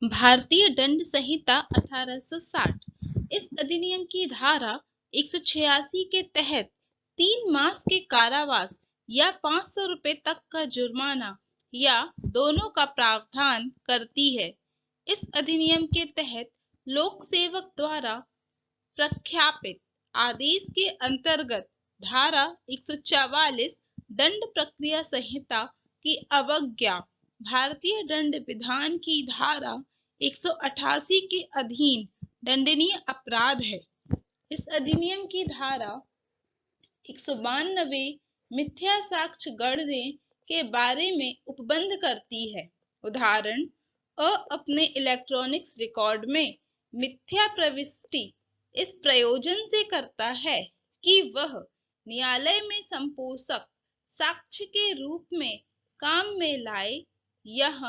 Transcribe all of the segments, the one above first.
भारतीय दंड संहिता 1860 इस अधिनियम की धारा 186 के तहत 3 मास के कारावास या 500 रुपए तक का जुर्माना या दोनों का प्रावधान करती है। इस अधिनियम के तहत लोक सेवक द्वारा प्रख्यापित आदेश के अंतर्गत धारा 144 दंड प्रक्रिया संहिता की अवज्ञा भारतीय दंड विधान की धारा 188 के अधीन दंडनीय अपराध है। इस अधिनियम की धारा 192 मिथ्या साक्ष्य गढ़ने के बारे में उपबंध करती है। उदाहरण, अपने इलेक्ट्रॉनिक्स रिकॉर्ड में मिथ्या प्रविष्टि इस प्रयोजन से करता है कि वह न्यायालय में संपोषक साक्ष्य के रूप में काम में लाए। यह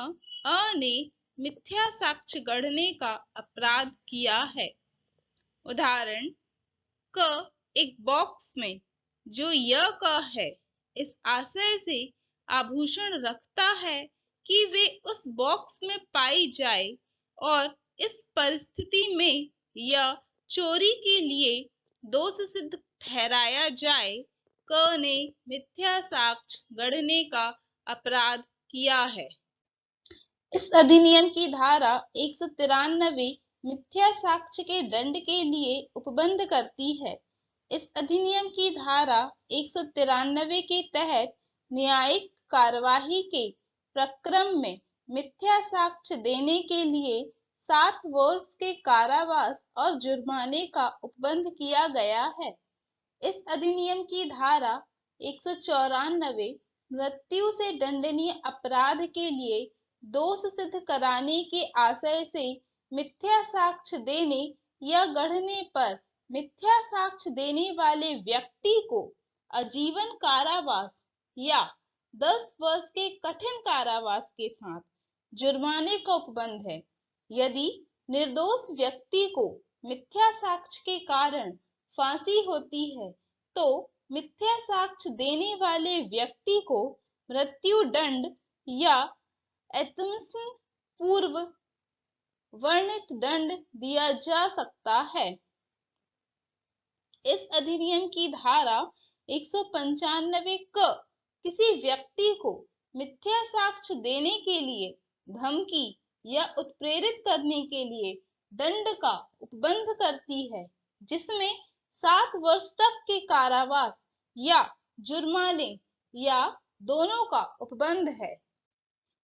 ने मिथ्या साक्ष्य गढ़ने का अपराध किया है। उदाहरण, एक बॉक्स में जो है इस आशय से आभूषण रखता है कि वे उस बॉक्स में पाई जाए और इस परिस्थिति में यह चोरी के लिए दोष सिद्ध ठहराया जाए। ने मिथ्या साक्ष्य गढ़ने का अपराध किया है। इस अधिनियम की धारा 193 मिथ्या साक्ष्य के दंड के लिए उपबंध करती है। इस अधिनियम की धारा 193 के तहत न्यायिक कार्यवाही के प्रक्रम में मिथ्या साक्ष्य देने के लिए 7 वर्ष के कारावास और जुर्माने का उपबंध किया गया है। इस अधिनियम की धारा 194 मृत्यु से दंडनीय अपराध के लिए दोष सिद्ध कराने के आशय से मिथ्या साक्ष्य देने या गढ़ने पर मिथ्या साक्ष्य देने वाले व्यक्ति को आजीवन कारावास या 10 वर्ष के कठिन कारावास के साथ जुर्माने का उपबंध है। यदि निर्दोष व्यक्ति को मिथ्या साक्ष्य के कारण फांसी होती है तो मिथ्या साक्ष्य देने वाले व्यक्ति को मृत्यु दंड या एतमसन पूर्व वर्णित दंड दिया जा सकता है। इस अधिनियम की धारा 195 किसी व्यक्ति को मिथ्या साक्ष्य देने के लिए धमकी या उत्प्रेरित करने के लिए दंड का उपबंध करती है, जिसमें 7 वर्ष तक के कारावास या जुर्माने या दोनों का उपबंध है।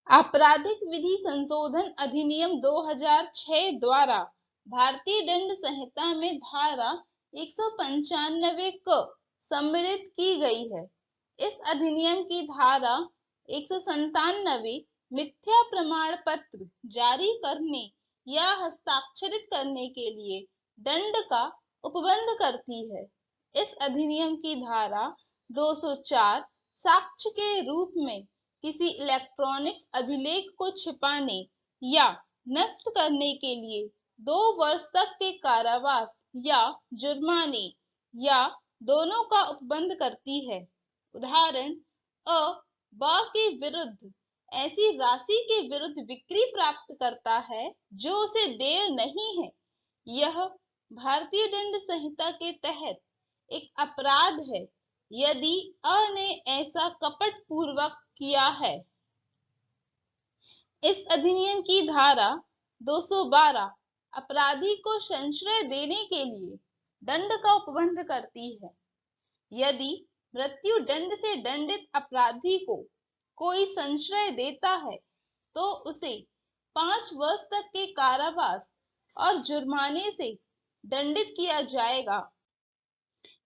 आपराधिक विधि संशोधन अधिनियम 2006 द्वारा भारतीय दंड संहिता में धारा 195 सम्मिलित की गई है। इस अधिनियम की धारा 197 मिथ्या प्रमाण पत्र जारी करने या हस्ताक्षरित करने के लिए दंड का उपबंध करती है। इस अधिनियम की धारा 204 साक्ष्य के रूप में किसी इलेक्ट्रॉनिक्स अभिलेख को छिपाने या नष्ट करने के लिए 2 वर्ष तक के कारावास या जुर्माने या दोनों का उपबंध करती है। उदाहरण, के विरुद्ध ऐसी राशि के विरुद्ध बिक्री प्राप्त करता है जो उसे देय नहीं है। यह भारतीय दंड संहिता के तहत एक अपराध है यदि ने ऐसा कपट पूर्वक किया है। इस अधिनियम की धारा 212 अपराधी को संश्रय देने के लिए दंड का उपबंध करती है। यदि मृत्यु दंड से दंडित अपराधी को कोई संश्रय देता है तो उसे 5 वर्ष तक के कारावास और जुर्माने से दंडित किया जाएगा।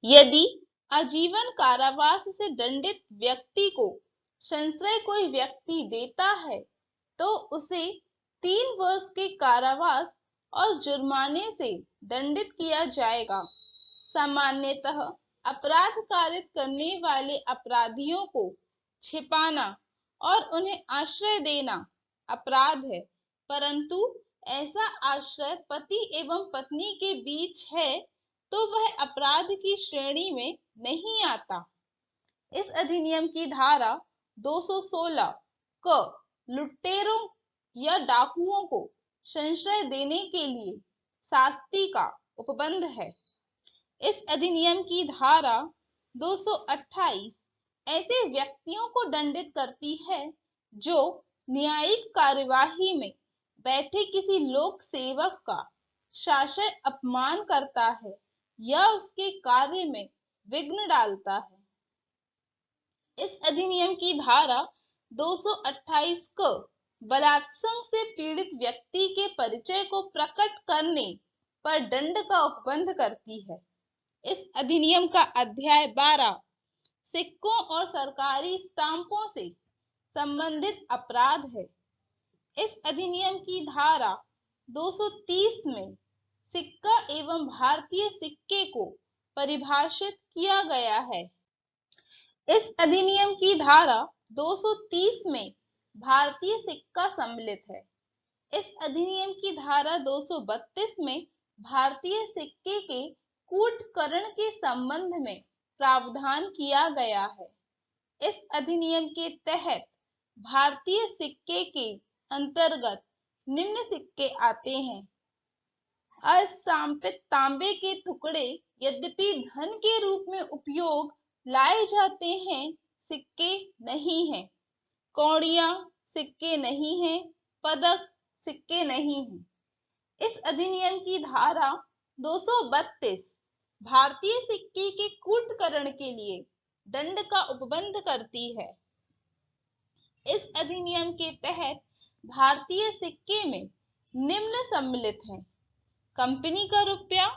यदि आजीवन कारावास से दंडित व्यक्ति को संश्रय कोई व्यक्ति देता है तो उसे 3 वर्ष के कारावास और जुर्माने से दंडित किया जाएगा। सामान्यतः अपराध कारित करने वाले अपराधियों को छिपाना और उन्हें आश्रय देना अपराध है, परंतु ऐसा आश्रय पति एवं पत्नी के बीच है तो वह अपराध की श्रेणी में नहीं आता। इस अधिनियम की धारा 216 लुटेरों या डाकुओं को संशय देने के लिए शास्ति का उपबंध है। इस अधिनियम की धारा 228 ऐसे व्यक्तियों को दंडित करती है जो न्यायिक कार्यवाही में बैठे किसी लोक सेवक का शासकीय अपमान करता है या उसके कार्य में विघ्न डालता है। इस अधिनियम की धारा 228 को बलात्संग से पीड़ित व्यक्ति के परिचय को प्रकट करने पर दंड का उपबंध करती है। इस अधिनियम का अध्याय 12 सिक्कों और सरकारी स्टाम्पों से संबंधित अपराध है। इस अधिनियम की धारा 230 में सिक्का एवं भारतीय सिक्के को परिभाषित किया गया है। इस अधिनियम की धारा 230 में भारतीय सिक्का सम्मिलित है। इस अधिनियम की धारा 232 में भारतीय सिक्के के कूटकरण के संबंध में प्रावधान किया गया है। इस अधिनियम के तहत भारतीय सिक्के के अंतर्गत निम्न सिक्के आते हैं। अस्टाम्पित तांबे के टुकड़े यद्यपि धन के रूप में उपयोग लाए जाते हैं, सिक्के नहीं हैं। कौड़ियां सिक्के नहीं हैं। पदक सिक्के नहीं हैं। इस अधिनियम की धारा 232 भारतीय सिक्के के कूटकरण के लिए दंड का उपबंध करती है। इस अधिनियम के तहत भारतीय सिक्के में निम्न सम्मिलित हैं: कंपनी का रुपया,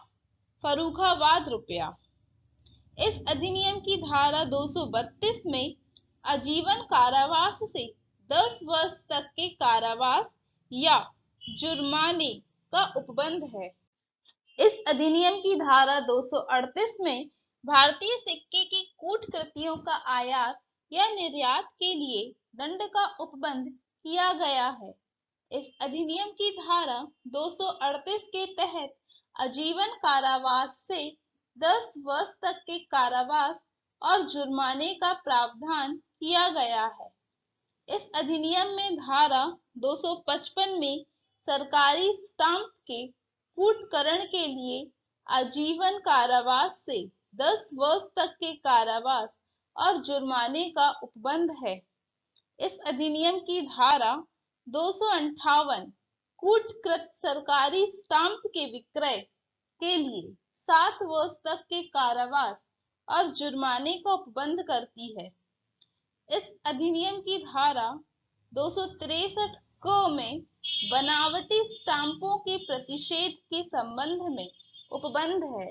फर्रुखाबाद रुपया। इस अधिनियम की धारा 232 में आजीवन कारावास से 10 वर्ष तक के कारावास या जुर्माने का उपबंध है। इस अधिनियम की धारा 238 में भारतीय सिक्के की कूटकृतियों का आयात या निर्यात के लिए दंड का उपबंध किया गया है। इस अधिनियम की धारा 238 के तहत आजीवन कारावास से 10 वर्ष तक के कारावास और जुर्माने का प्रावधान किया गया है। इस अधिनियम में धारा 255 में सरकारी स्टाम्प के कूटकरण के लिए आजीवन कारावास से 10 वर्ष तक के कारावास और जुर्माने का उपबंध है। इस अधिनियम की धारा 258 कूटकृत सरकारी स्टाम्प के विक्रय के लिए 7 वर्ष तक के कारावास और जुर्माने का उपबंध करती है। इस अधिनियम की धारा 263 क में बनावटी स्टाम्पों के प्रतिषेध के संबंध में उपबंध है।